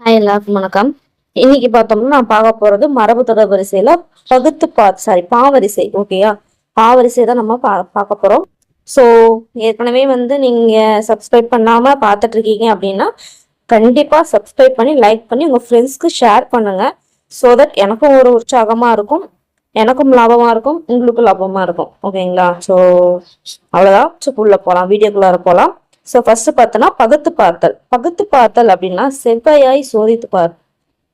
எல்லாருக்கும் வணக்கம். இன்னைக்கு பார்த்தோம்னா நான் பார்க்க போறது மரபு தொடர் வரிசையில பாவரிசை. ஓகேயா, பாவரிசை தான் நம்ம பார்க்க போறோம். ஸோ ஏற்கனவே நீங்க சப்ஸ்கிரைப் பண்ணாம பார்த்துட்டு இருக்கீங்க அப்படின்னா கண்டிப்பா சப்ஸ்கிரைப் பண்ணி லைக் பண்ணி உங்க ஃப்ரெண்ட்ஸ்க்கு ஷேர் பண்ணுங்க. ஸோ தட் எனக்கும் ஒரு உற்சாகமா இருக்கும், எனக்கும் லாபமா இருக்கும், உங்களுக்கும் லாபமா இருக்கும். ஓகேங்களா? ஸோ அவ்வளவுதான். உள்ள போலாம், வீடியோக்குள்ளார போலாம். ஸோ ஃபர்ஸ்ட் பார்த்தோன்னா பகுத்து பார்த்தல் அப்படின்னா செவ்வையாய் சோதித்து பார்.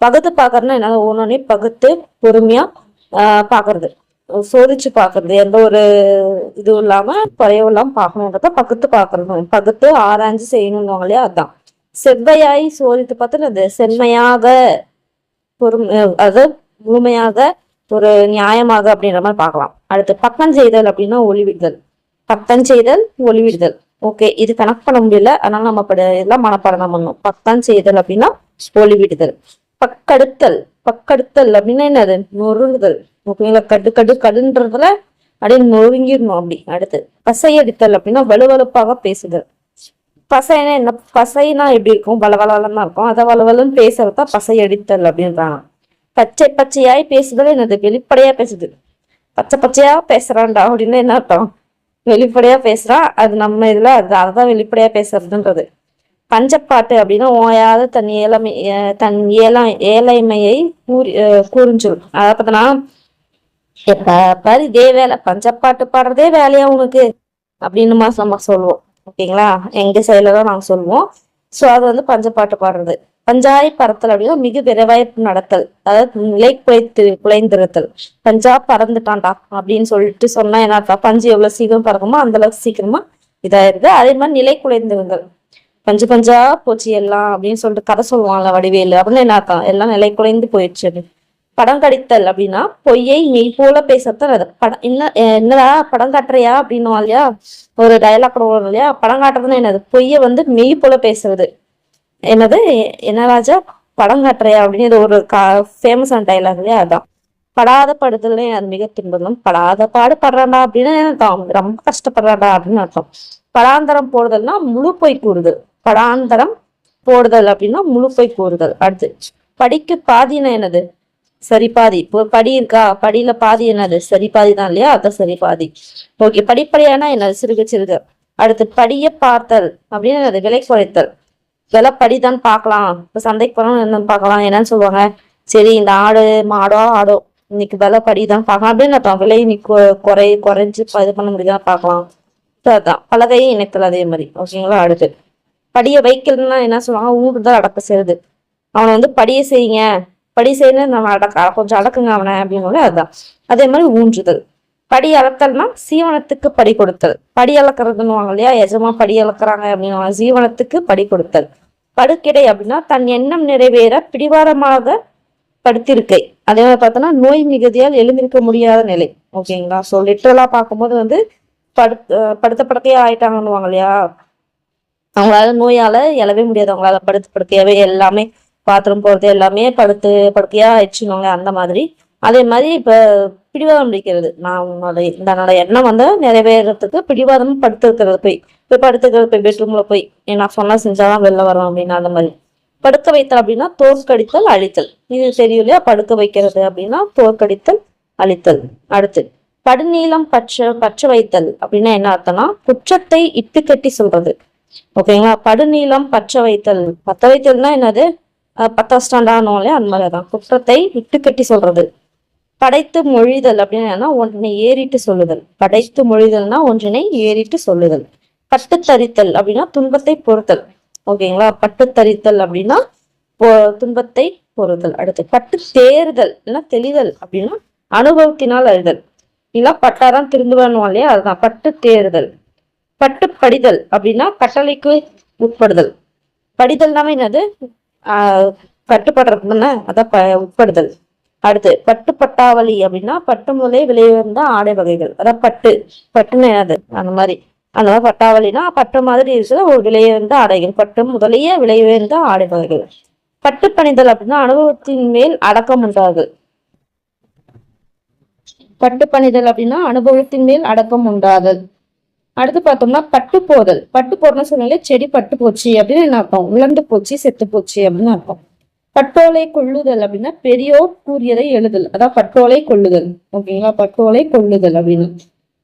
பகுத்து பார்க்கறதுனா என்னால ஒன்னொன்னே பகுத்து பொறுமையா பாக்குறது, சோதிச்சு பாக்குறது, எந்த ஒரு இதுவும் இல்லாம குறையும் இல்லாம பார்க்கணுன்றத பகுத்து பாக்குறது, பகுத்து ஆராய்ஞ்சு செய்யணும்னு இல்லையா, அதுதான். செவ்வையாய் சோதித்து பார்த்தல் அது செம்மையாக அதாவது முழுமையாக ஒரு நியாயமாக அப்படின்ற மாதிரி பார்க்கலாம். அடுத்து பக்கம் செய்தல் அப்படின்னா ஒளிவிடுதல். பக்கம் செய்தல் ஒளிவிடுதல். ஓகே, இது கனெக்ட் பண்ண முடியல, அதனால நம்ம எல்லாம் மனப்பாடம் பண்ணணும். பக்கம் செய்தல் அப்படின்னா ஒளிவிடுதல். பக்கடுத்தல் அப்படின்னா என்னது? நொறுங்குதல். ஓகேங்களா? கடுன்றதுல அப்படியே நொறுங்கிடணும் அப்படி. அடுத்து பசையடித்தல் அப்படின்னா வலுவலுப்பாக பேசுதல். பசைனா என்ன? பசைனா எப்படி இருக்கும்? வளவலன்னு இருக்கும். அதை வலுவலுன்னு பேசுறதா பசையடித்தல் அப்படின்றாங்க. பச்சையாய் பேசுதல் என்னது? வெளிப்படையா பேசுது. பச்சையா பேசுறான்டா அப்படின்னு என்ன அர்த்தம்? வெளிப்படையா பேசுறான், அது நம்ம இதுல அதான் வெளிப்படையா பேசுறதுன்றது. பஞ்சப்பாட்டு அப்படின்னா ஓயாத தன் ஏழைமையை கூறிஞ்சொல். அதை பார்த்தனா பாரு இதே வேலை, பஞ்சப்பாட்டு பாடுறதே வேலையா உனக்கு அப்படின்னு நம்ம சொல்லுவோம். ஓகேங்களா? எங்க சைட்ல தான் நாங்க சொல்லுவோம். ஸோ அது பஞ்சப்பாட்டு பாடுறது. பஞ்சாய் பறத்தல் அப்படின்னா மிக விரைவாய் நடத்தல், அதாவது நிலை குலைந்திருத்தல். பஞ்சா பறந்துட்டான்டா அப்படின்னு சொல்லிட்டு சொன்னா என்ன? பஞ்சு எவ்வளவு சீக்கிரம் பறக்குமோ அந்த அளவுக்கு சீக்கிரமா இதாயிருது. அதே மாதிரி நிலை குலைந்திருந்தல், பஞ்சா போச்சு எல்லாம் அப்படின்னு சொல்லிட்டு கதை சொல்லுவாங்கல்ல வடிவேலு, அப்படின்னு என்ன அர்த்தம்? எல்லாம் நிலை குலைந்து போயிடுச்சு. படம் கடித்தல் அப்படின்னா பொய்யை மெய் போல பேசத்தான். அது படம் என்னடா படம் காட்டுறியா அப்படின்னு இல்லையா, ஒரு டயலாக் வரும் இல்லையா. படம் காட்டுறதுன்னா என்னது? பொய்யை மெய் போல பேசுறது. என்னது? என்ன ராஜா படம் காட்டுறியா அப்படின்னு இது ஒரு ஃபேமஸான டைலாக் இல்லையா, அதான். படாத படுதல்னே அது மிக துன்பம். படாத பாடு படுறாண்டா அப்படின்னு அர்த்தம், ரொம்ப கஷ்டப்படுறாண்டா அப்படின்னு அர்த்தம். படாந்தரம் போடுதல்னா முழு பொய் கூறுதல். படாந்தரம் போடுதல் அப்படின்னா முழு பொய் கூறுதல். அடுத்து படிக்கு பாதினா என்னது? சரி பாதி. இப்போ படி இருக்கா, படியில பாதி என்னது? சரி பாதி தான் இல்லையா, அதான் சரி பாதி. ஓகே, படிப்படியானா என்னது? சிறுக. அடுத்து படிய பார்த்தல் அப்படின்னு என்னது? விலை குறைத்தல். விலை படிதான் பார்க்கலாம், இப்ப சந்தைக்கு போனோம் என்னன்னு பார்க்கலாம், என்னன்னு சொல்லுவாங்க? சரி இந்த ஆடோ இன்னைக்கு விலை படிதான் பார்க்கலாம் அப்படின்னு அர்த்தம். விலை இன்னைக்கு குறைஞ்சு இது பண்ண முடியுதான் பார்க்கலாம். அதுதான் பலகையை இணைத்தல். அதே மாதிரி. ஓகேங்களா? அடுத்து படிய வைக்கலன்னா என்ன சொல்லுவாங்க? ஊடுதான் அடக்க செய்யுது. அவனை படிய செய்யுங்க, படி செய்யணும், நம்ம கொஞ்சம் அடக்குங்க அவனை அப்படின்னு. அதுதான். அதே மாதிரி ஊன்றுதல். படி அளத்தல்னா சீவனத்துக்கு படி கொடுத்தல். படி அளக்குறதுன்னு இல்லையா, எஜமா படி அளக்குறாங்க அப்படின்னு. சீவனத்துக்கு படி கொடுத்தல். படுக்கிடை அப்படின்னா தன் எண்ணம் நிறைவேற பிடிவாரமாக படுத்திருக்கை. அதே மாதிரி பார்த்தோம்னா நோய் மிகுதியால் எழுந்திருக்க முடியாத நிலை. ஓகேங்களா? ஸோ லிட்டரலா பார்க்கும்போது படுத்த படுக்கையா ஆயிட்டாங்கன்னு இல்லையா, அவங்களால நோயால எழவே முடியாது, அவங்களால படுக்கையாவே எல்லாமே பாத்ரூம் போறது எல்லாமே படுக்கையா ஆயிடுச்சுன்னு அந்த மாதிரி. அதே மாதிரி இப்ப பிடிவாதம் பிடிக்கிறது, நான் என்னோட எண்ணம் நிறைவேறதுக்கு பிடிவாதமும் படுத்திருக்கிறது. போய் படுத்துக்கிறது, போய் பெட்ரூம்ல போய் நான் சொன்னா செஞ்சாதான் வெளில வரும் அப்படின்னு. அந்த மாதிரி படுக்க வைத்தல் அப்படின்னா தோற்கடித்தல் அழித்தல். இது தெரியும் இல்லையா? படுக்க வைக்கிறது அப்படின்னா தோற்கடித்தல் அழித்தல். அடுத்து படுநீளம் பற்ற வைத்தல் அப்படின்னா என்ன அர்த்தம்னா குற்றத்தை இட்டு கட்டி சொல்றது. ஓகேங்களா? படுநீளம் பற்ற வைத்தல். பத்த வைத்தல்னா என்னது? பத்தா ஸ்டாண்டானோம் இல்லையா, அந்த மாதிரிதான். குற்றத்தை இட்டு கட்டி சொல்றது. படைத்து மொழிதல் அப்படின்னா ஒன்றினை ஏறிட்டு சொல்லுதல். படைத்து மொழிதல்னா ஒன்றினை ஏறிட்டு சொல்லுதல். பட்டுத்தரித்தல் அப்படின்னா துன்பத்தை பொறுத்தல். ஓகேங்களா? பட்டுத்தரித்தல் அப்படின்னா துன்பத்தை பொறுத்தல். அடுத்து பட்டு தேறுதல் இல்லைன்னா தெளிதல் அப்படின்னா அனுபவத்தினால் அறிதல். இல்ல பட்டாதான் திருந்துவனும் இல்லையா, அதுதான் பட்டு தேறுதல். பட்டு படிதல் அப்படின்னா கட்டளைக்கு உட்படுதல். படிதல்னாவே என்னது? கட்டுப்படுறது தானே, அதான் உட்படுதல். அடுத்து பட்டு பட்டாவளி அப்படின்னா பட்டு முதலே விளைவந்த ஆடை வகைகள். அதான் பட்டுன்னு என்னது அந்த மாதிரி பட்டாவளினா பட்டு மாதிரி இருக்கிற ஒரு விளைவந்த ஆடைகள். பட்டு முதலிய விளைவந்த ஆடை வகைகள். பட்டு பணிதல் அப்படின்னா அனுபவத்தின் மேல் அடக்கம் உண்டாகுது. பட்டு பணிதல் அப்படின்னா அனுபவத்தின் மேல் அடக்கம் உண்டாதல். அடுத்து பார்த்தோம்னா பட்டு போதல். பட்டு போறதுன்னு சொன்னாலே செடி பட்டு போச்சு அப்படின்னு அர்த்தம், உலர்ந்து போச்சு, செத்து போச்சு அப்படின்னு அர்த்தம். பட்டோலை கொள்ளுதல் அப்படின்னா பெரியோர் கூறியதை எழுதல், அதான் பட்டோலை கொள்ளுதல். ஓகேங்களா, பட்டோலை கொள்ளுதல் அப்படின்னு.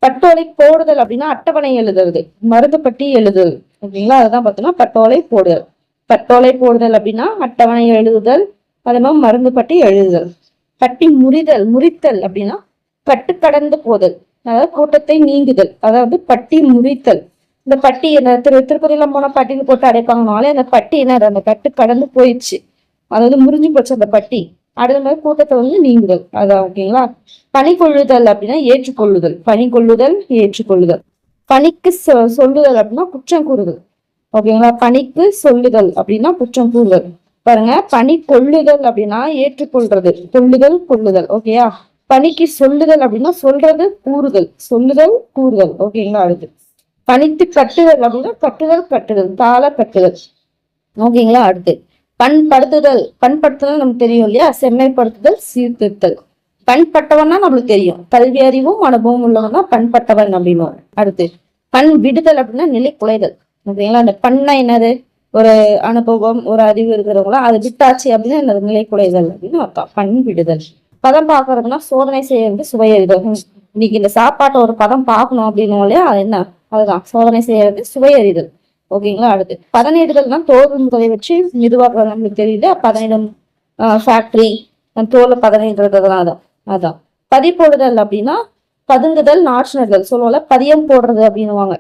பட்டோலை போடுதல் அப்படின்னா அட்டவணை எழுதுறது, மருந்து பட்டி எழுதுதல். ஓகேங்களா, அதுதான் பார்த்தோம்னா பட்டோலை போடுதல். பட்டோலை போடுதல் அப்படின்னா அட்டவணை எழுதுதல், அதே மாதிரி மருந்து பட்டி எழுதுதல். பட்டி முறிதல், முறித்தல் அப்படின்னா கட்டு கடந்து போதல், அதாவது கூட்டத்தை நீங்குதல், அதாவது பட்டி முறித்தல். இந்த பட்டி என்ன திருப்பதியெல்லாம் போனா பட்டின்னு போட்டு அடைப்பாங்கனாலே அந்த பட்டி என்ன, அந்த கட்டு கடந்து போயிடுச்சு, அதாவது முறிஞ்சு போச்சு அந்த பட்டி. அடுத்த மாதிரி கூட்டத்தை வந்து நீங்குதல், அதான். ஓகேங்களா, பணி கொள்ளுதல் அப்படின்னா ஏற்றுக்கொள்ளுதல், பணி கொள்ளுதல் ஏற்றுக்கொள்ளுதல். பணிக்கு சொல்லுதல் அப்படின்னா குற்றம் கூறுதல். ஓகேங்களா, பணிக்கு சொல்லுதல் அப்படின்னா குற்றம் கூறுதல். பாருங்க, பணி கொள்ளுதல் அப்படின்னா ஏற்றுக்கொள்றது, கொள்ளுதல் கொள்ளுதல். ஓகேயா, பணிக்கு சொல்லுதல் அப்படின்னா சொல்றது கூறுதல், சொல்லுதல் கூறுதல். ஓகேங்களா, அடுத்து பணித்து கட்டுதல் அப்படின்னா கட்டுதல் கட்டுதல், தாள கட்டுதல். ஓகேங்களா, அடுத்து பண்படுத்துதல். பண்படுத்துதல் நமக்கு தெரியும் இல்லையா, செம்மைப்படுத்துதல் சீர்திருத்தல். பண்பட்டவன்னா நம்மளுக்கு தெரியும், கல்வி அறிவும் அனுபவம் உள்ளவன் தான் பண்பட்டவன் அப்படின்னு. அடுத்து பண் விடுதல் அப்படின்னா நிலை குலைதல். ஓகேங்களா, அந்த பண்ணா என்னது, ஒரு அனுபவம் ஒரு அறிவு இருக்கிறவங்களா அது விட்டாச்சு அப்படின்னா என்னது, நிலை குலைதல் அப்படின்னு அர்த்தம். பண் விடுதல். பதம் பார்க்கறதுன்னா சோதனை செய்யறது, சுவையறிதல். இன்னைக்கு இந்த சாப்பாட்டை ஒரு பதம் பார்க்கணும் அப்படின்னும் இல்லையா, அது என்ன, அதுதான் சோதனை செய்யறது, சுவையறிதல். ஓகேங்களா, அடுத்து பதனிடுதல்னா தோல் முறையை வச்சு மெதுவாக நம்மளுக்கு தெரியல, பதனிடும் ஃபேக்டரி தோலை பதனிடுறதுலாம் அதான். அதான் பதிப்போடுதல் அப்படின்னா பதுங்குதல், நாற்றுதல் சொல்லுவோம்ல, பதியம் போடுறது அப்படின்னுவாங்க.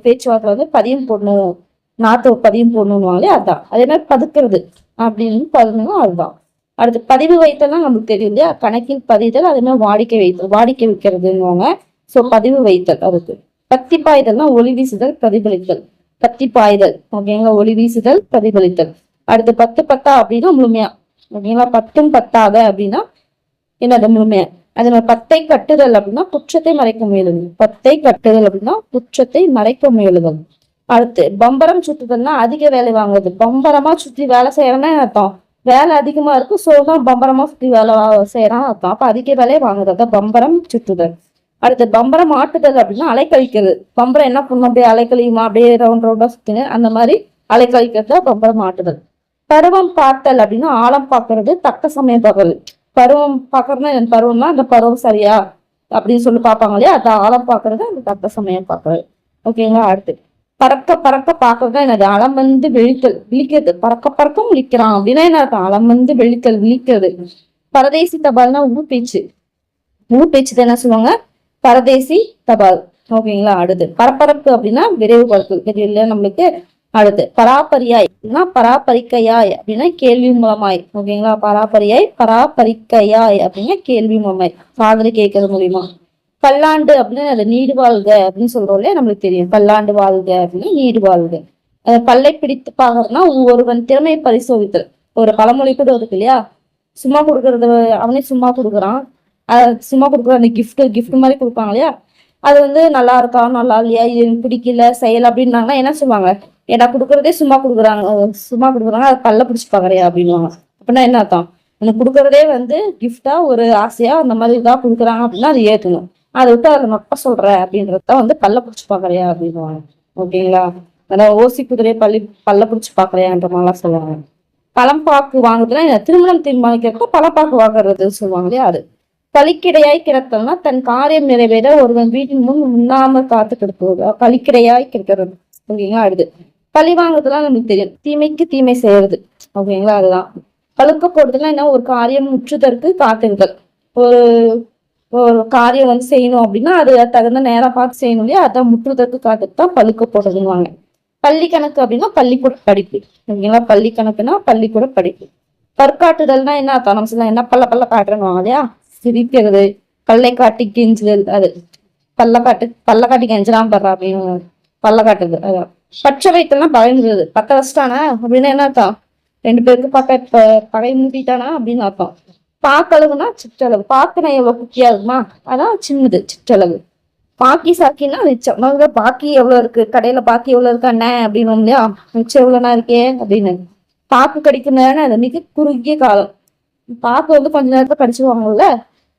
பேச்சுவார்த்தை வந்து பதியம் போடணும், நாட்டு பதியம் போடணும்னுவாங்களே, அதுதான். அதே மாதிரி பதுக்கிறது அப்படின்னு பதுங்கணும், அதுதான். அடுத்து பதிவு வைத்தல்னா நமக்கு தெரியும் இல்லையா, கணக்கில் பதிதல், அதே மாதிரி வாடிக்கை வைத்தல், வாடிக்கை வைக்கிறதுன்னுவாங்க. சோ பதிவு வைத்தல். அடுத்து பத்தி பாய்தல்னா ஒளி வீசுதல் பிரதிபலித்தல், பத்தி பாய்தல். ஓகேங்களா, ஒளி வீசுதல் பிரதிபலித்தல். அடுத்து பத்து பத்தா அப்படின்னா முழுமையா. ஓகேங்களா, பத்தும் பத்தாக அப்படின்னா என்னது, முழுமையா. அதே மாதிரி பத்தை கட்டுதல் அப்படின்னா குற்றத்தை மறைக்க முயலுதல், பத்தை கட்டுதல் அப்படின்னா குற்றத்தை மறைக்க முயலுதல். அடுத்து பம்பரம் சுத்துதல்னா அதிக வேலை வாங்குறது, பம்பரமா சுத்தி வேலை செய்யறேன்னா அர்த்தம் வேலை அதிகமா இருக்கு, சோதான் பம்பரமா சுத்தி வேலை செய்யறான் அர்த்தம். அப்ப அதிக வேலையை வாங்குறது பம்பரம் சுத்துதல். அடுத்து பம்பரம் ஆட்டுதல் அப்படின்னா அலைக்கழிக்கிறது, பம்பரம் என்ன பண்ணும், அப்படியே அலைக்கழியுமா, அப்படியே ரவுண்ட் ரவுண்டா சுத்தின அந்த மாதிரி அலைக்கழிக்கிறத பம்பரம் ஆட்டுதல். பருவம் பார்த்தல் அப்படின்னா ஆழம் பார்க்கறது, தக்க சமயம் பார்க்கறது. பருவம் பார்க்கறதுனா பருவம்னா அந்த பருவம் சரியா அப்படின்னு சொல்லி பார்ப்பாங்க இல்லையா, அது ஆழம் பார்க்கறது, அந்த தக்க சமயம் பார்க்கறது. ஓகேங்களா, அடுத்து பறக்க பறக்க பார்க்கறது என்னது, அளம் வந்து விழித்தல், விழிக்கிறது. பறக்க பறக்க விழிக்கிறான் அப்படின்னா என்ன அர்த்தம், அளம் வந்து விழித்தல், விழிக்கிறது. பரதேசி தபால்னா ஊப்பேச்சு, ஊப்பேச்சு என்ன சொல்லுவாங்க, பரதேசி தபால். ஓகேங்களா, அடுத்து பரபரப்பு அப்படின்னா விரைவுபடுத்தல், தெரியல நம்மளுக்கு. அடுத்து பராபரியாய் பராபரிக்கையாய் அப்படின்னா கேள்வி மூலமாய். ஓகேங்களா, பராபரியாய் பராபரிக்கையாய் அப்படின்னா கேள்வி மூலமாய், காதலி கேட்கறது மூலியமா. பல்லாண்டு அப்படின்னா அது நீடு வாழ்க அப்படின்னு சொல்றோம் இல்லையா, நம்மளுக்கு தெரியும். பல்லாண்டு வாழ்க அப்படின்னா நீடு வாழ்க. பல்லை பிடித்து பாக்குறதுன்னா ஒருவன் திறமையை பரிசோதித்தல். ஒரு பழமொழி கூட இருக்கு இல்லையா, சும்மா கொடுக்கறது, அவனே சும்மா கொடுக்குறான், சும்மா கொடுக்குற அந்த கிஃப்ட் மாதிரி கொடுப்பாங்க இல்லையா, அது வந்து நல்லா இருக்கா நல்லா இல்லையா, இது பிடிக்கல செயல் அப்படின்னாங்கன்னா என்ன சொல்லுவாங்க, ஏன்னா கொடுக்கறதே சும்மா கொடுக்குறாங்க அது பல்ல பிடிச்சி பாக்குறியா அப்படின்வாங்க. அப்படின்னா என்ன அர்த்தம், எனக்கு கொடுக்கறதே வந்து கிஃப்டா ஒரு ஆசையா அந்த மாதிரி இதான் கொடுக்குறாங்க அப்படின்னா அது ஏத்துணும், அதை விட்டு அதை நொட்ட சொல்ற அப்படின்றத வந்து பல்ல பிடிச்சி பாக்குறியா அப்படின்வாங்க. ஓகேங்களா, அதாவது ஓசி குதிரையை பல்ல பிடிச்சி பாக்குறியான்ற மாதிரிலாம் சொல்லுவாங்க. பழம்பாக்கு வாங்குறதுன்னா திருமணம் தீர்மானிக்கிறப்ப பழப்பாக்கு வாங்குறது சொல்லுவாங்க இல்லையா, அது. களிக்கிடையாய் கிடத்தல்னா தன் காரியம் நிறைவேற ஒருவன் வீட்டின் முன் உண்ணாம காத்து கிடக்குவது, களிக்கிடையாய் கிடக்கிறது. ஓகேங்களா, அடுத்து பழி வாங்குறதுலாம் நமக்கு தெரியும், தீமைக்கு தீமை செய்யறது. ஓகேங்களா, அதுதான். பழுக்க போடுறதுலாம் என்ன, ஒரு காரியம் முற்றுதற்கு காத்திருத்தல். ஒரு ஒரு காரியம் வந்து செய்யணும் அப்படின்னா அது தகுந்த நேரம் பார்த்து செய்யணும் இல்லையா, அதான் முற்றுதற்கு காத்துட்டு தான் பழுக்க போடுறதுன்னு. பள்ளி கணக்கு அப்படின்னா பள்ளிக்கூட படிப்பு. ஓகேங்களா, பள்ளி கணக்குன்னா பள்ளிக்கூட படிப்பு. பற்காட்டுதல்னா என்ன அர்த்தம், நம்ம சொல்லலாம் என்ன பல்ல காட்டுறேன்னு இல்லையா, சிரிக்கிறது, பல்லை காட்டி கெஞ்சுதல், அது பல்ல காட்டி கெஞ்சலாம் படுறா அப்படின்னு பல்ல காட்டுது. அதான் பச்சை வைத்தல்னா பகைங்கிறது, பத்த வச்சிட்டானா அப்படின்னா என்ன அர்த்தம், ரெண்டு பேருக்கு பகை மூட்டிட்டானா அப்படின்னு அர்த்தம். பாக்களவுனா சிற்றளவு, பாக்குனா எவ்வளவு குட்டியா இருக்குமா, அதான் சின்னது சிற்றளவு. பாக்கி சாக்கின்னா மிச்சம், பாக்கி எவ்வளவு இருக்கு கடையில, பாக்கி எவ்வளவு இருக்கு அண்ணன் அப்படின்னு இல்லையா, மிச்சம் எவ்வளவுனா இருக்கே அப்படின்னு. பாக்கு கடிக்கும் நேரம் அது மிக குறுகிய காலம், பாக்கு வந்து கொஞ்ச நேரத்துல கடிச்சிருவாங்கல்ல,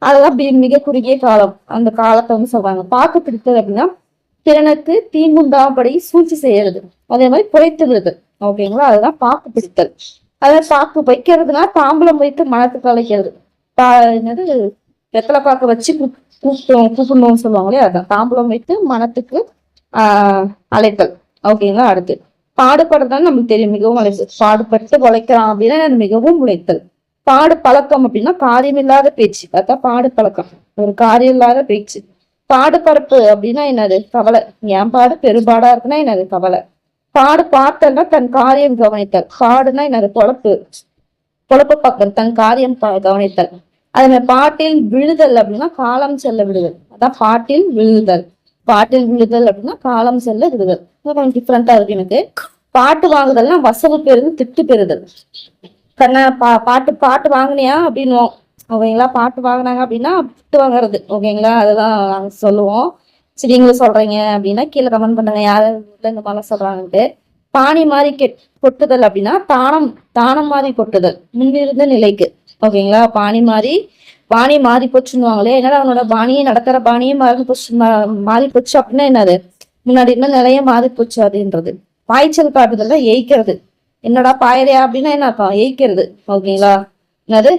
அதெல்லாம் மிக குறுகிய காலம், அந்த காலத்தை வந்து சொல்றாங்க. பாக்கு பிடித்தது அப்படின்னா திறனுக்கு தீங்குண்டாம்படி சூழ்ச்சி செய்யறது, அதே மாதிரி குறைத்து விடுது. ஓகேங்களா, அதுதான் பாக்கு பிடித்தல். அதை பாக்கு வைக்கிறதுனா தாம்பலம் வைத்து மனத்துக்கு அழைக்கிறது. என்னது வெத்தலை பாக்கு வச்சு கூப்பிடணும்னு சொல்லுவாங்களே, அதான் தாம்பலம் வைத்து மனத்துக்கு அழைத்தல். ஓகேங்களா. அடுத்து பாடுபடுறதுன்னு நமக்கு தெரியும், மிகவும் அழைத்தல். பாடுபட்டு உழைக்கிறான் அப்படின்னா அது மிகவும் உழைத்தல். பாடு பழக்கம் அப்படின்னா காரியம் இல்லாத பேச்சு, அதான் பாடு பழக்கம், ஒரு காரியம் இல்லாத பேச்சு. பாடுபரப்பு அப்படின்னா என்னது? கவலை. என் பாடு பெருபாடா இருக்குன்னா என்னது? கவலை. பாடு பார்த்தல்னா தன் காரியம் கவனித்தல். பாடுனா என்னது? பொழப்பு பக்கம், தன் காரியம் கவனித்தல். அதே மாதிரி பாட்டில் விழுதல் அப்படின்னா காலம் செல்ல விடுதல், அதான் பாட்டில் விழுதல். பாட்டில் விழுதல் அப்படின்னா காலம் செல்ல விடுதல். கொஞ்சம் டிஃப்ரெண்டா இருக்கு எனக்கு. பாட்டு வாங்குதல்னா வசவு பெறுதல், திட்டு பெறுதல். கண்ணா பாட்டு வாங்கினியா அப்படின்னு, ஓகேங்களா. பாட்டு வாங்கினாங்க அப்படின்னா திட்டு வாங்குறது, ஓகேங்களா. அதுதான் நாங்க சொல்லுவோம். சரி, நீங்களும் சொல்றீங்க அப்படின்னா கீழே கமெண்ட் பண்ணுங்க யாரு இந்த மாதிரிலாம் சொல்றாங்கன்ட்டு. பானி மாதிரி கொட்டுதல் அப்படின்னா தானம் மாதிரி கொட்டுதல், முன்னிருந்த நிலைக்கு. ஓகேங்களா. பாணி மாறி போச்சுன்னுவாங்களே, என்னடா அவனோட பாணியை நடக்கிற பாணியே மாறி போச்சு அப்படின்னா என்னது? முன்னாடி இருந்த நிலைய மாறி போச்சு அப்படின்றது. பாய்ச்சல் காட்டுதல்ல ஏய்க்கிறது. என்னடா பாயறியா அப்படின்னா என்ன அர்த்தம்? ஏய்க்கிறது. ஓகேங்களா. என்னது?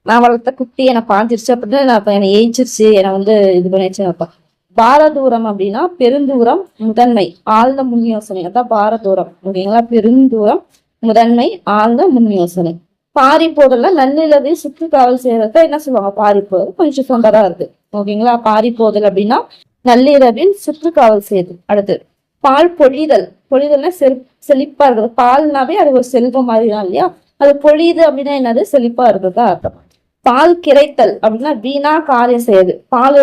நான் வளர்த்த குட்டி என்னை பாஞ்சிருச்சு அப்படின்னா என்ன அர்த்தம்? என்னை ஏய்ச்சிருச்சு, என்னை இது பண்ணிடுச்சுன்னு அர்த்தம். பாரதூரம் அப்படின்னா பெருந்தூரம், முதன்மை, ஆழ்ந்த முன் யோசனை, அதான் பாரதூரம். ஓகேங்களா. பெருந்தூரம், முதன்மை, ஆழ்ந்த முன் யோசனை. பாரி போதல்ல நன்னிலவில் சுற்று காவல் செய்யறத என்ன சொல்லுவாங்க? பாரி போதல். கொஞ்சம் சொந்தரா இருக்கு. ஓகேங்களா. பாரி போதல் அப்படின்னா நள்ளிரவில் சுற்று காவல் செய்யுது. அடுத்து பால் பொழிதல்னா செழிப்பா இருக்குது. பால்னாவே அது ஒரு செல்வம் மாதிரி தான் இல்லையா. அது பொழியுது அப்படின்னா என்னது? செழிப்பா இருக்குதா அர்த்தம். பால் கிரைத்தல் அப்படின்னா வீணா காரியம் செய்யுது. பால்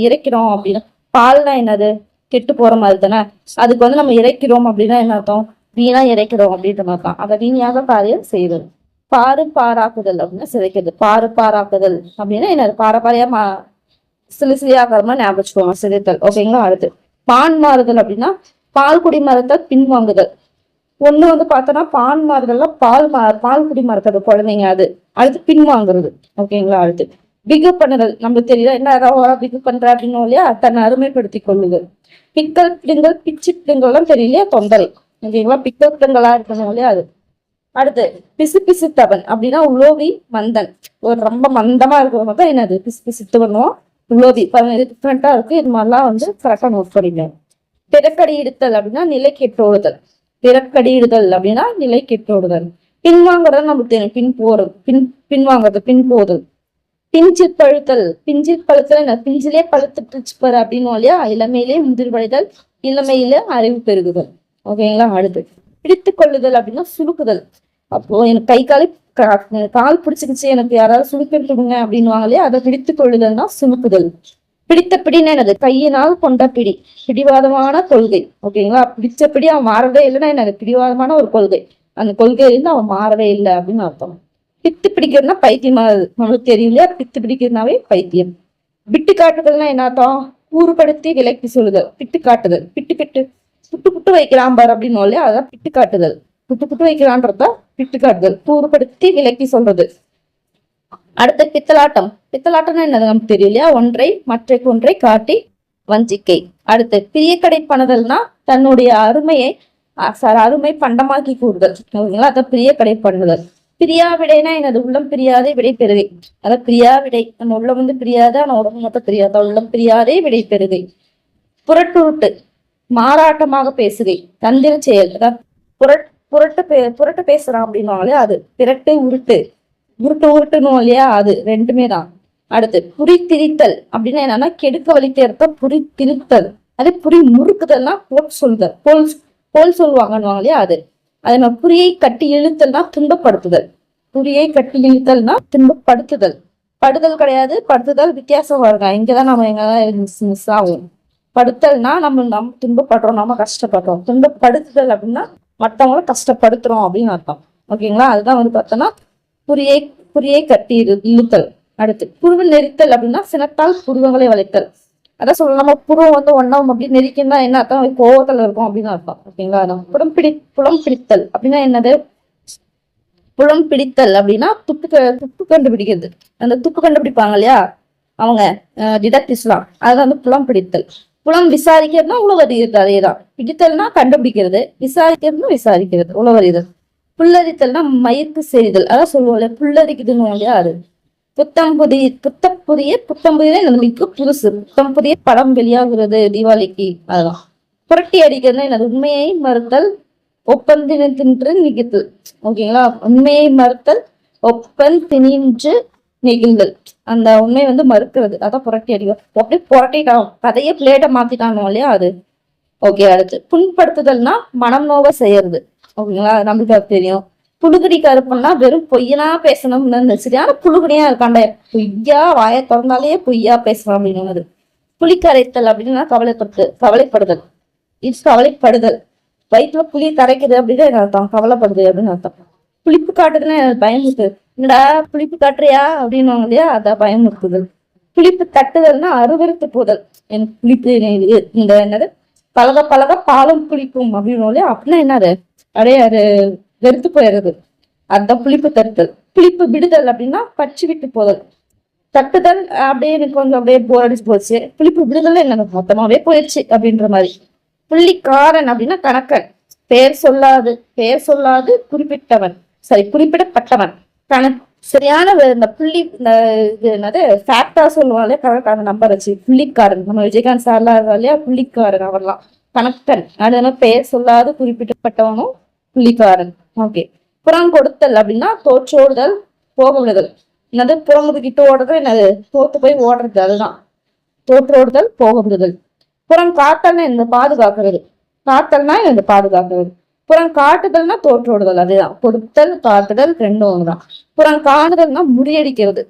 இறைக்கிறோம் அப்படின்னா, பால்னா என்னது? கெட்டு போற மாதிரி தானே. அதுக்கு நம்ம இறைக்கிறோம் அப்படின்னா என்ன அர்த்தம்? வீணா இறைக்கிறோம் அப்படின்ற மாதிரி தான். அதை வீணாக காரியம் செய்யுது. பாராக்குதல் அப்படின்னா சிதைக்கிறது. பாராக்குதல் அப்படின்னா என்னது? பாரம்பரியமா சிலிசிலியாகரமா ஞாபகம் வச்சுக்கோங்க, சிதைத்தல். ஓகேங்களா. அடுத்து பான் மாறுதல் அப்படின்னா பால் குடி மரத்தை பின்வாங்குதல். ஒண்ணு பார்த்தோன்னா பான் மாறுதல்ல பால் குடி மரத்தது குழந்தைங்க, அது அடுத்து பின்வாங்குறது. ஓகேங்களா. அடுத்து பிகு பண்ணுதல். நம்மளுக்கு தெரியல என்ன ஏதாவது பிகு பண்ற அப்படின்னு இல்லையா, தன்னை அருமைப்படுத்தி கொள்ளுதல். பிக்கல் பிடுங்கல் பிச்சு பிடுங்கல்லாம் தெரியலையா, தொந்தரை. ஓகேங்களா. பிக்கல் பிடுங்கலா இருக்கணும் இல்லையா, அது. அடுத்து பிசுத்தவன் அப்படின்னா உலோவி மந்தன். ஒரு ரொம்ப மந்தமா இருக்கிறவங்க தான் என்னது? பிசுத்து பண்ணுவோம். உலோவி டிஃப்ரெண்டா இருக்கு. இது மாதிரிலாம் கரெக்டா நோட் பண்ணிடுங்க. பிறக்கடி இடுத்தல் அப்படின்னா நிலை கெட்டோடுதல். பிறக்கடி இடுதல் அப்படின்னா நிலை கெட்டோடுதல். பின்வாங்குறது நமக்கு தெரியும். பின்வாங்குறது, பின் போதல். பிஞ்சில் பழுத்தல் என்ன? பிஞ்சிலே பழுத்துட்டு பாரு அப்படின்னு இல்லையா. இளமையிலே முதிர்வடைதல், இளமையில அறிவு பெருகுதல். ஓகேங்களா. அடுத்து பிடித்து கொள்ளுதல் அப்படின்னா சுருக்குதல். அப்போ எனக்கு கால் பிடிச்சிக்கிச்சு, எனக்கு யாராவது சுருக்கிட்டு கொடுங்க அப்படின்வாங்க இல்லையா, அதை பிடித்து கொள்ளுதல்னா சுருக்குதல். பிடித்த பிடின்னு என்னது? கையினால் கொண்ட பிடி, பிடிவாதமான கொள்கை. ஓகேங்களா. பிடிச்ச பிடி அவன் மாறவே இல்லைன்னா என்னது? பிடிவாதமான ஒரு கொள்கை, அந்த கொள்கையிலிருந்து அவன் மாறவே இல்லை அப்படின்னு அர்த்தம். பித்து பிடிக்கிறதுனா பைத்தியமானது, நம்மளுக்கு தெரியும் இல்லையா. பித்து பிடிக்கிறதுனாவே பைத்தியம். விட்டு காட்டுதல்னா என்ன அர்த்தம்? கூறுபடுத்தி விலக்கி சொல்லுதல். பிட்டு காட்டுதல், புட்டு வைக்கிறான் பார் அப்படின்னு இல்லையா, அதான் பிட்டு காட்டுதல். புட்டு வைக்கிறான்றதா பிட்டு காட்டுதல், கூறுபடுத்தி விலக்கி சொல்றது. அடுத்த பித்தலாட்டம்னா என்னது? நமக்கு தெரியும் இல்லையா. மற்றைக்கு ஒன்றை காட்டி வஞ்சிக்கை. அடுத்து பிரியக்கடை பணுதல்னா தன்னுடைய அருமை பண்டமாக்கி கூறுதல். ஓகேங்களா. அதான் பிரியக்கடை பண்ணுதல். பிரியா விடைனா என்னது? உள்ளம் பிரியாதே விடை பெறுகை. அதான் பிரியா விடை. நம்ம உள்ளம் பிரியாத, ஆனா உடம்பு மொத்தம் பிரியாத. உள்ளம் பிரியாதே விடை பெறுகை. புரட்டுருட்டு மாறாட்டமாக பேசுகை, தந்திர செயல். அதான் புரட்டு பேசுறான் அப்படின்னாலே அது பிறட்டு உருட்டுணும் இல்லையா, அது ரெண்டுமே தான். அடுத்து புரித்திரித்தல் அப்படின்னா என்னன்னா கெடுக்க வழித்தேர்த்த புரித்திருத்தல். அதே புரி முறுக்குதல்னா போல் சொல்லுவாங்கன்னு இல்லையா, அது. அதே மாதிரி புரியை கட்டி இழுத்தல்னா துன்பப்படுத்துதல். புரியை கட்டி இழுத்தல்னா துன்பப்படுத்துதல். படுதல் கிடையாது, படுத்துதல் வித்தியாசம் வருங்க. இங்கதான் நம்ம எங்கதான் மிஸ் ஆகும். படுத்தல்னா நம்ம துன்பப்படுறோம், நம்ம கஷ்டப்படுறோம். துன்பப்படுத்துதல் அப்படின்னா மற்றவங்கள கஷ்டப்படுத்துறோம் அப்படின்னு அர்த்தம். ஓகேங்களா. அதுதான் பார்த்தோம்னா புரியை கட்டி இழுத்தல். அடுத்து புருவ நெரித்தல் அப்படின்னா சினத்தால் புருவங்களை வளைத்தல். அதான் சொல்ல, நம்ம புருவம் ஒன்னும் அப்படி நெரிக்கன்னா என்ன அர்த்தம்? கோவத்தில் இருக்கும் அப்படின்னு அர்த்தம். ஓகேங்களா. புலம் பிடித்தல் அப்படின்னா என்னது? புலம் பிடித்தல் அப்படின்னா துப்பு கண்டுபிடிக்கிறது. அந்த துப்பு கண்டுபிடிப்பாங்க இல்லையா அவங்க, டிடக்டிவ்ஸ்லாம், அதுதான் புலம் பிடித்தல். புலம் விசாரிக்கிறதுனா உளவறிகிறது, அதேதான். பிடித்தல்னா கண்டுபிடிக்கிறது, விசாரிக்கிறதுனா விசாரிக்கிறது, உளவறிதல். புல்லரித்தல்னா மயிர்க்கு செய்தல், அதான் சொல்லுவோம்ல புல்லரிக்குதுன்னு இல்லையா அது. புத்தம் புதிய நம்மளுக்கு புதுசு, புத்தம் புதிய படம் வெளியாகிறது தீபாவளிக்கு, அதுதான். புரட்டி அடிக்கிறதுனா என்னது, உண்மையை மறுத்தல் ஒப்பந்தினின்று நிகழ்த்து. ஓகேங்களா, உண்மையை மறுத்தல் ஒப்பன் திணின்று நெகிழ்தல், அந்த உண்மை வந்து மறுக்கிறது, அதான் புரட்டி அடிக்கும். அப்படியே புரட்டிட்டான் கதையை பிளேட்டை மாத்திட்டானோ இல்லையா அது. ஓகே, அடுத்து புண்படுத்துதல்னா மனம் நோவ செய்யறது. ஓகேங்களா, நம்மளுக்கு அது தெரியும். புழுகுடி கருப்பன்னா வெறும் பொய்யனா பேசணும்னு சரியான புழுகுடியா இருக்காண்ட, பொய்யா வாய திறந்தாலே பொய்யா பேசணும் அப்படின்னு. புலிக்கரைத்தல் அப்படின்னா கவலைப்படுதல், இது கவலைப்படுதல். வயிற்றுல புளி கரைக்குது அப்படின்னு அர்த்தம், கவலைப்படுது அப்படின்னு அர்த்தம். புளிப்பு காட்டுதுன்னு பயமுறுத்து, என்னடா புளிப்பு காட்டுறியா அப்படின்னு இல்லையா, அதான் பயமுறுத்துதல். புளிப்பு தட்டுதல்னா அருவருத்து போதல், எனக்கு புளிப்பு இந்த என்னது பழக பழக பாலும் புளிப்பும் அப்படின்னு இல்லையா, அப்படின்னா என்னது அப்படியே அது வெறுத்து போயிடுறது, அதுதான் புளிப்பு தட்டுதல். புளிப்பு விடுதல் அப்படின்னா பச்சு விட்டு போதல். தட்டுதல் அப்படியே எனக்கு கொஞ்சம் அப்படியே போர் அடிச்சு போச்சு, புளிப்பு விடுதல் எனக்கு மொத்தமாவே போயிடுச்சு அப்படின்ற மாதிரி. புள்ளிக்காரன் அப்படின்னா கணக்கன், பெயர் சொல்லாது குறிப்பிட்டவன், சரி குறிப்பிடப்பட்டவன், சரியான இந்த புள்ளி இந்த இது என்னது ஃபேக்டா சொல்லுவாங்களே கரெக்டான நம்பர் வச்சு, புள்ளிக்காரன். நம்ம விஜயகாந்த் சார்லாம் இல்லையா, புள்ளிக்காரன் அவர்லாம் கணக்கன். அது பெயர் சொல்லாது குறிப்பிட்டப்பட்டவனும் புள்ளிக்காரன். ஓகே, புறம் கொடுத்தல் அப்படின்னா தோற்றோடுதல் போக விடுதல். என்னது புறமுதுகிட்டு ஓடுறது, என்னது தோத்து போய் ஓடுறது, அதுதான் தோற்றோடுதல் போக விடுதல். புறம் காத்தல்னா இந்த பாதுகாக்கிறது, காத்தல்னா இந்த பாதுகாக்கிறது. புறம் காட்டுதல்னா தோற்றோடுதல், அதுதான். கொடுத்தல் காட்டுதல் ரெண்டும் ஒண்ணுதான். புறம் காணுதல்னா முறியடிக்கிறது.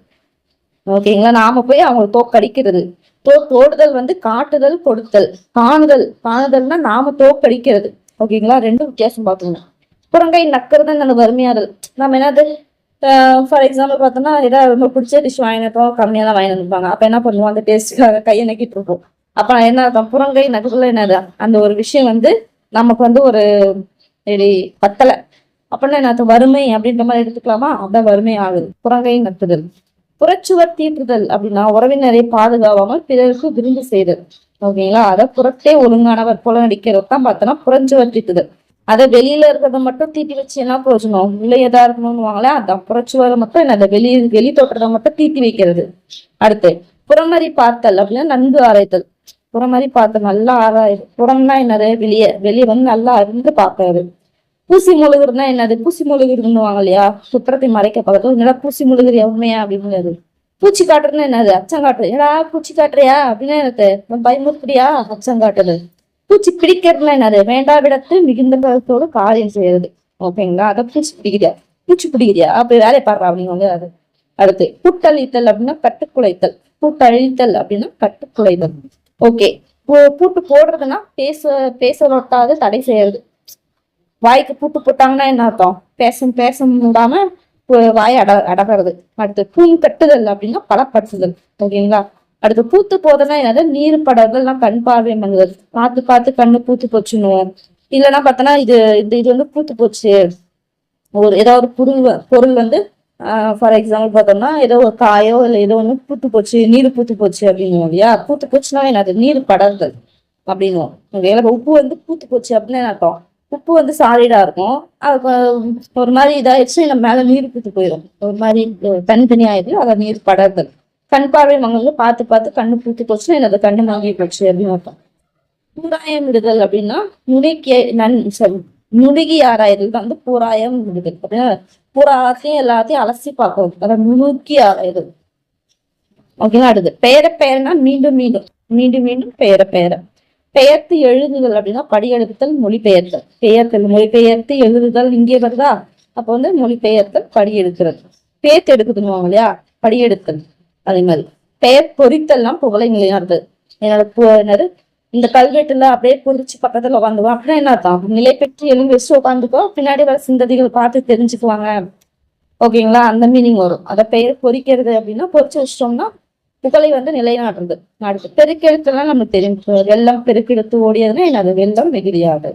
ஓகேங்களா, நாம போய் அவங்க தோக்கடிக்கிறது. தோடுதல் வந்து காட்டுதல் கொடுத்தல். காணுதல்னா நாம தோக்கடிக்கிறது. ஓகேங்களா, ரெண்டும் வித்தியாசம் பார்த்துக்கணும். புறங்கை நக்குறது அந்த வறுமையாதல், நம்ம என்னது ஃபார் எக்ஸாம்பிள் பார்த்தோம்னா ஏதாவது ரொம்ப பிடிச்ச டிஷ் வாங்கினப்போ கம்மியாக தான் வாங்கி வந்துருப்பாங்க. அப்ப என்ன பண்ணுவோம், அந்த டேஸ்ட்டுக்காக கையை நக்கிட்டு இருப்போம். அப்ப நான் என்ன அர்த்தம், புறங்கை நக்குதல் என்னது, அந்த ஒரு விஷயம் வந்து நமக்கு வந்து ஒரு பத்தலை அப்படின்னா என்ன அர்த்தம், வறுமை அப்படின்ற மாதிரி எடுத்துக்கலாமா, அதான் வறுமை ஆகுது. புறங்கை நக்குதல். புறச்சுவர் தீட்டுதல் அப்படின்னா உறவினரை பாதுகாவாமல் பிறருக்கு விருந்து செய்தல். ஓகேங்களா, அதை புறத்தே ஒழுங்கானவர் போல நடிக்கிறது தான் பார்த்தோன்னா புறச்சுவர் தீட்டுதல். அதை வெளியில இருக்கிறத மட்டும் தீட்டி வச்சு என்ன பிரயோஜனம், உள்ள எதா இருக்கணும்னு வாங்களே, அதான் புறச்சுவரை மட்டும் என்ன வெளி தோற்றத்தை மட்டும் தீட்டி வைக்கிறது. அடுத்து புறமறி பார்த்தல் அப்படின்னா நன்கு ஆராய்த்தல். புறமறி பார்த்தல் நல்லா ஆராயுது. புறம்னா என்னது, வெளியே வந்து நல்லா அறிந்து பார்க்கறது. பூசி முழுகுறதுனா என்னது, பூசி முழுகுறதுன்னுவாங்க இல்லையா, குற்றத்தை மறைக்க பார்க்கறது. என்னடா பூசி முழுகுறியா உண்மையா அப்படின்னு. பூச்சி காட்டுறதுன்னா என்னது, அச்சம் காட்டுறது. ஏடா பூச்சி காட்டுறியா அப்படின்னு எனக்கு பயமுறுத்துறியா, அச்சம் காட்டுறது. பூச்சி பிடிக்கிறதுனா என்னது, வேண்டா விடத்து மிகுந்த கருத்தோடு காரியம் செய்யறது. ஓகேங்களா, அதை பூச்சி பிடிக்கிறியா அப்படி வேலையை பாடுறா அப்படிங்க. அது அடுத்து பூட்டழித்தல் அப்படின்னா கட்டுக்குலைத்தல். பூட்டழித்தல் அப்படின்னா கட்டுக்குலைத்தல். ஓகே, பூட்டு போடுறதுன்னா பேச ஒட்டாது தடை செய்யறது. வாய்க்கு பூட்டு போட்டாங்கன்னா என்ன அர்த்தம், பேச முடியாம வாயை அடகிறது. அடுத்து பூங் கட்டுதல் அப்படின்னா பலப்படுத்துதல். ஓகேங்களா, அடுத்து பூத்து போதனா என்னது, நீர் படர்கள்லாம் கண் பார்வை மங்குதல். பார்த்து கண்ணு பூத்து போச்சுன்னுவோம். இல்லைன்னா பார்த்தோன்னா இது வந்து பூத்து போச்சு, ஏதாவது பொருள் வந்து ஃபார் எக்ஸாம்பிள் பார்த்தோம்னா ஏதோ ஒரு காயோ இல்லை ஏதோ ஒன்று பூத்து போச்சு, நீர் பூத்து போச்சு அப்படின்னுவோம் இல்லையா. பூத்து போச்சுன்னா என்னது, நீர் படர்கள் அப்படின்னுவோம். உப்பு வந்து பூத்து போச்சு அப்படின்னு அர்த்தம். உப்பு வந்து சாலிடா இருக்கும், அது ஒரு மாதிரி இதாயிடுச்சு, நம்ம மேல நீர் பூத்து போயிடும், ஒரு மாதிரி தனித்தனி ஆயிடுது, அதை நீர் படர்கள். கண் பார்வை மங்க பார்த்து கண்ணு பூத்து போச்சுன்னா என்னது, கண்ணு மங்கி போச்சு அப்படின்னு அர்த்தம். பூராயம் விடுதல் அப்படின்னா நுணுகி ஆராய்தல் வந்து பூராயம் விடுதல் அப்படின்னா பூராத்தையும் எல்லாத்தையும் அலசி பார்க்கணும், அதை நுணுக்கி ஆராய்தல். ஓகேங்களா, அடுத்து பெயர்னா மீண்டும் பெயர்த்து எழுதுதல் அப்படின்னா படியெடுத்தல் மொழிபெயர்த்தல். மொழிபெயர்த்து எழுதுதல் இங்கே வருதா, அப்ப வந்து மொழிபெயர்த்தல் படியெடுக்கிறது. பேத்து எடுக்குதுன்னுவாங்க இல்லையா, படியெடுத்தல். அதே மாதிரி பெயர் பொறித்தல்னா புகழை நிலைநாட்டுதல். என்னது இந்த கல்வெட்டுல அப்படியே பொறிச்சு பக்கத்துல உட்காந்துவோம் அப்படின்னா என்ன அர்த்தம், நிலை பெற்று எழுதி வச்சு உட்காந்துக்கோ, பின்னாடி வர சிந்ததிகள் பார்த்து தெரிஞ்சுக்குவாங்க. ஓகேங்களா, அந்த மீனிங் வரும். அதை பெயர் பொறிக்கிறது அப்படின்னா பொறிச்சு வச்சிட்டோம்னா புகழை வந்து நிலைநாட்டுறது. அடுத்து பெருக்கெடுத்துலாம் நமக்கு தெரியும், வெள்ளம் பெருக்கெடுத்து ஓடியதுன்னா என்னது, வெள்ளம் வெகுளியாது.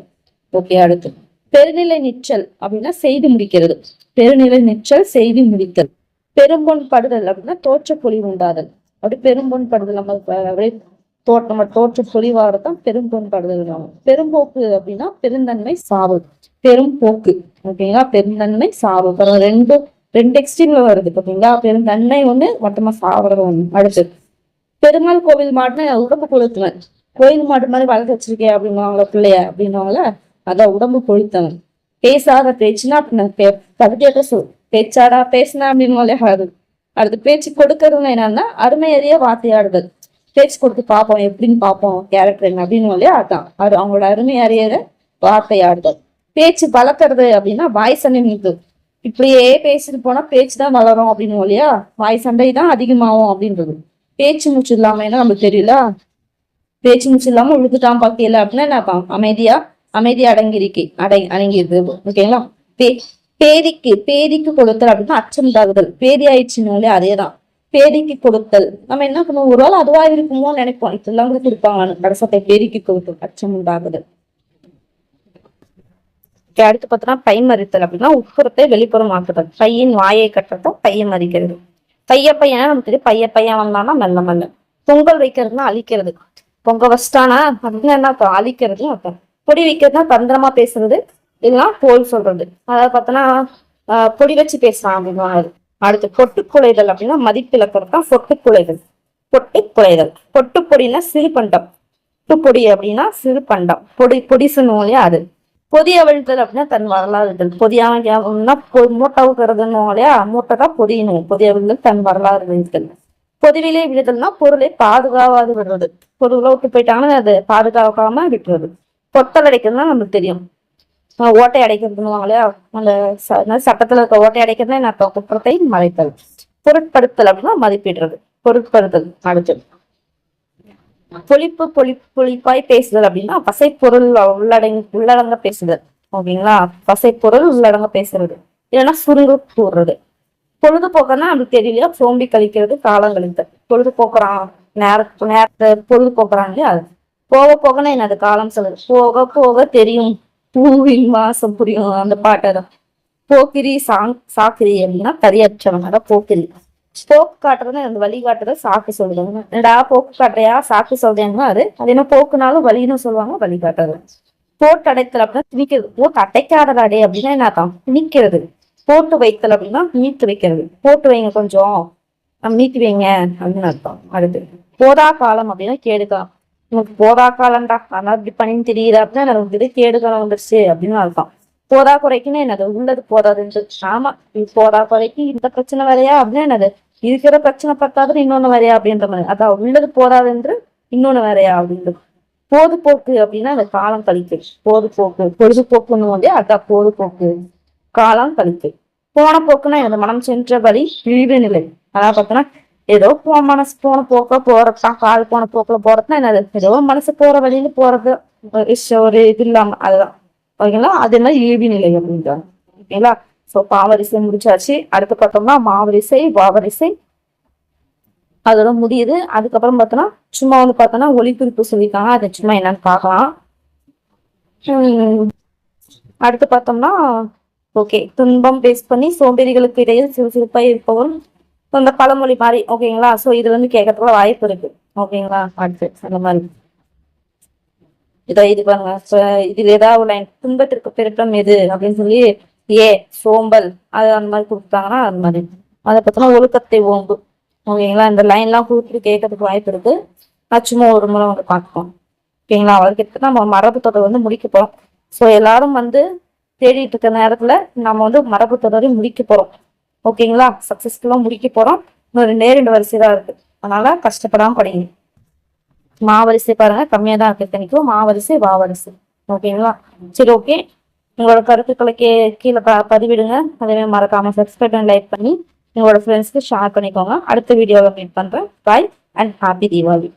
ஓகே, அடுத்து பெருநிலை நிற்றல் அப்படின்னா செய்து முடிக்கிறது. பெருநிலை நிற்றல் செய்து முடித்தல். பெரும்பொன் படுதல் அப்படின்னா தோற்ற பொலிவு உண்டாதல். அப்படி பெரும்பொன் படுதல் நம்ம அப்படியே தோற்ற பொலிவாகத்தான் பெரும்பொன் படுதல். பெரும்போக்கு அப்படின்னா பெருந்தன்மை சாவு. பெரும் போக்கு. ஓகேங்களா, பெருந்தன்மை சாவு ரெண்டு எக்ஸ்ட்ரீம்ல வருது. ஓகேங்களா, பெருந்தன்மை ஒண்ணு, மொத்தமா சாவறது ஒண்ணு. அடுத்தது பெருமாள் கோவில் மாட்டுன்னு உடம்பு கொளுத்துவன். கோயில் மாட்டு மாதிரி வளர்த்து வச்சிருக்கேன் அப்படின்னுவாங்களா பிள்ளைய அப்படின்னுவாங்கள, அதான் உடம்பு கொளுத்தவன். பேசாத பேச்சுன்னா கவிதையாட்ட பேச்சாடா பேசினா அப்படின்னு அது. அடுத்து பேச்சு கொடுக்கறதுன்னு என்னன்னா அருமையறிய வார்த்தையாடுதல். பேச்சு கொடுத்து பார்ப்போம் எப்படின்னு பார்ப்போம் கேரக்டர் என்ன அப்படின்னு இல்லையா, அதான் அது அவங்களோட அருமை அறியற வார்த்தையாடுதல். பேச்சு வளர்க்கறது அப்படின்னா வாய் சண்டை நிறுத்து. இப்படியே பேசிட்டு போனா பேச்சு தான் வளரும் அப்படின்னு இல்லையா, வாய் சண்டை தான் அதிகமாகும் அப்படின்றது. பேச்சு மூச்சு இல்லாம ஏன்னா நமக்கு தெரியல, பேச்சு மூச்சு இல்லாம உழுதுட்டான் பாக்கையில அப்படின்னா என்ன, அமைதியா அடங்கியிருக்கு. ஓகேங்களா, பேதிக்கு கொடுத்தல் அப்படின்னா அச்சம் தாக்குதல். பேதி ஆயிடுச்சுன்னு அதேதான் பேதிக்கு கொடுத்தல். நம்ம என்ன பண்ணுவோம், ஒரு வேளை அதுவா இருக்குமோ நினைப்போம், இதெல்லாம் கூட கொடுப்பாங்கன்னு. கடைசத்தை பேதிக்கு கொடுத்தல், அச்சம் உண்டாகுதல். அடுத்து பார்த்தோம்னா பை மறித்தல் அப்படின்னா உட்புறத்தை வெளிப்புறமாக்குதல். பையின் வாயை கட்டுறதும் பையை மறிக்கிறது. பையன் நமக்கு தெரியும், பையன் வந்தானா மெல்ல மெல்ல. பொங்கல் வைக்கிறதுனா அழிக்கிறது. பொங்க வச்சிட்டானா அப்படின்னு என்ன அழிக்கிறது அர்த்தம். பொடி வைக்கிறதுனா தந்திரமா பேசுறது, இல்லைன்னா போல் சொல்றது. அதாவது பார்த்தோன்னா பொடி வச்சு பேசலாம் அப்படின்னு. அடுத்து பொட்டுக்குலைதல் அப்படின்னா மதிப்பிழக்கிறது தான் பொட்டுக்குலைதல். பொட்டுப்பொடினா சிறு பண்டம். பொட்டுப்பொடி அப்படின்னா சிறு பண்டம். பொடி சொல்லுவோம் இல்லையா அது. பொதி அவிழ்த்தல் அப்படின்னா தன் வரலாறு. பொதியானா மூட்டவுக்கிறதுன்னு இல்லையா, மூட்டை தான் பொதியணும். பொதி அவிழ்த்தல் தன் வரலாறு விழுத்தல். பொதுவிலே விழுதல்னா பொருளை பாதுகாவாது விடுறது. பொருளை விட்டு போயிட்டாங்கன்னா அது பாதுகாக்காம விட்டுறது. பொட்டல் அடைக்கிறதுனா நமக்கு தெரியும், ஓட்டை அடைக்கிறதுன்னு இல்லையா, அந்த சட்டத்துல இருக்க ஓட்டை அடைக்கிறதுனா என்ன, குற்றத்தை மறைத்தல். பொருட்படுத்தல் அப்படின்னா மதிப்பிடுறது. பொருட்படுத்தல். அடுத்தது பொழிப்பாய் பேசுதல் அப்படின்னா பசைப்பொருள் உள்ளடங்க பேசுதல். ஓகேங்களா, பசைப்பொருள் உள்ளடங்க பேசுறது, இல்லைன்னா சுருங்க கூறுறது. பொழுதுபோக்கன்னா நமக்கு தெரியலையா, சோம்பி கழிக்கிறது, காலம் கழித்தல். பொழுதுபோக்குறான் நேரத்தை பொழுதுபோக்குறான் இல்லையா, அது. போகனா என்னது, காலம் சொல்லுது. போக போக தெரியும் பூவின் வாசம் புரியும், அந்த பாட்டை. போக்கிரி சாக்கிரி அப்படின்னா கரியற்றவன், அதான் போக்கிரி. போக்கு காட்டுறதுன்னு அந்த வழி காட்டுறது சாக்கு சொல்லுவாங்க. என்னடா போக்கு காட்டுறையா சாக்கு சொல்றேன்னா அது என்ன போக்குனாலும் வழின்னு சொல்லுவாங்க, வழி காட்டுறது. போட்டு அடைத்தல் அப்படின்னா திணிக்கிறது. போட்டு அடைக்காதடாடே அப்படின்னா என்னதான், திணிக்கிறது. போட்டு வைத்தல் அப்படின்னா மீட்டு வைக்கிறது. போட்டு வைங்க கொஞ்சம், மீட்டு வைங்க அப்படின்னு அர்த்தம். அடுத்து போதா காலம் அப்படின்னா கேடுகாலம். நமக்கு போதா காலம்டா அதனால இப்படி பண்ணின்னு தெரியுது அப்படின்னா நமக்கு இது கேடுகாலம் வந்துருச்சு அப்படின்னு அர்த்தம். போதா குறைக்குன்னு என்னது, உள்ளது போதாதுன்னு. ஆமா, போதா குறைக்கு இந்த பிரச்சனை வரையா அப்படின்னா என்னது, இருக்கிற பிரச்சனை பத்தாதுன்னு இன்னொன்னு வரையா அப்படின்ற மாதிரி. அதான் உள்ளது போதாது என்று இன்னொன்னு வரையா அப்படின்றது. பொழுதுபோக்கு அப்படின்னா அந்த காலம் கழிப்பு. பொழுதுபோக்குன்னு வந்து அதான் பொழுதுபோக்கு, காலம் கழிப்பு. போன போக்குன்னா இந்த மனம் சென்ற வழி இழிவு நிலை. அதான் பார்த்தோன்னா ஏதோ மனசு போன போக்க போறதுதான். கால் போன போக்குல போறதுன்னா என்னது, ஏதோ மனசு போற வழியில போறது, ஒரு இது இல்லாம அதுதான். ஓகேங்களா, அது என்ன இழிவு நிலை அப்படின்றாங்க. ஓகேங்களா, சோ பாவரிசை முடிச்சாச்சு. அடுத்து பார்த்தோம்னா மாவரிசை வாவரிசை அதோட முடியுது. அதுக்கப்புறம் பார்த்தோன்னா சும்மா வந்து பார்த்தோன்னா ஒளிக்குறிப்பு சொல்லியிருக்காங்க, அதை சும்மா என்னன்னு பார்க்கலாம். அடுத்து பார்த்தோம்னா ஓகே, துன்பம் பேஸ் பண்ணி சோம்பேறிகளுக்கு இடையில் சிறுசிறுப்பாய் இருப்பவரும் அந்த பழமொழி மாதிரி. ஓகேங்களா, சோ இது வந்து கேட்கறதுக்குள்ள வாய்ப்பு இருக்கு. ஓகேங்களா, அடுத்து அந்த மாதிரி இது பாருங்க. இதுல ஏதாவது லைன் துன்பத்திற்கு பெருக்கம் எது அப்படின்னு சொல்லி சோம்பல் அது அந்த மாதிரி கொடுத்தாங்கன்னா அது மாதிரி. அதை பார்த்தோம்னா ஒழுக்கத்தை ஓம்பு. ஓகேங்களா, இந்த லைன் எல்லாம் கொடுத்துட்டு கேட்கறதுக்கு வாய்ப்பு இருக்கு. சும்மா ஒரு முறை வந்து பார்ப்போம். ஓகேங்களா, அவர்கிட்ட நம்ம மரபு தொடர் வந்து முடிக்க போறோம். ஸோ எல்லாரும் வந்து தேடிட்டு இருக்க நேரத்துல நம்ம வந்து மரபு தொடரை முடிக்க போறோம். ஓகேங்களா, சக்சஸ்ஃபுல்லா முடிக்க போறோம். இன்னும் 2 வரிசை தான் இருக்கு, அதனால கஷ்டப்படாம படிங்க. மாவரிசை பாருங்க கம்மியா தான் இருக்கு இத்தனைக்கும், மாவரிசை வாவரிசை. ஓகேங்களா, சரி ஓகே. உங்களோட கருத்துக்களை கீழே பதிவிடுங்க. அதே மறக்காம சப்ஸ்கிரைப் பண்ணி லைக் பண்ணி உங்களோட ஃப்ரெண்ட்ஸ்க்கு ஷேர் பண்ணிக்கோங்க. அடுத்த வீடியோவில் மீட் பண்றேன். பாய் அண்ட் ஹாப்பி தீபாவளி.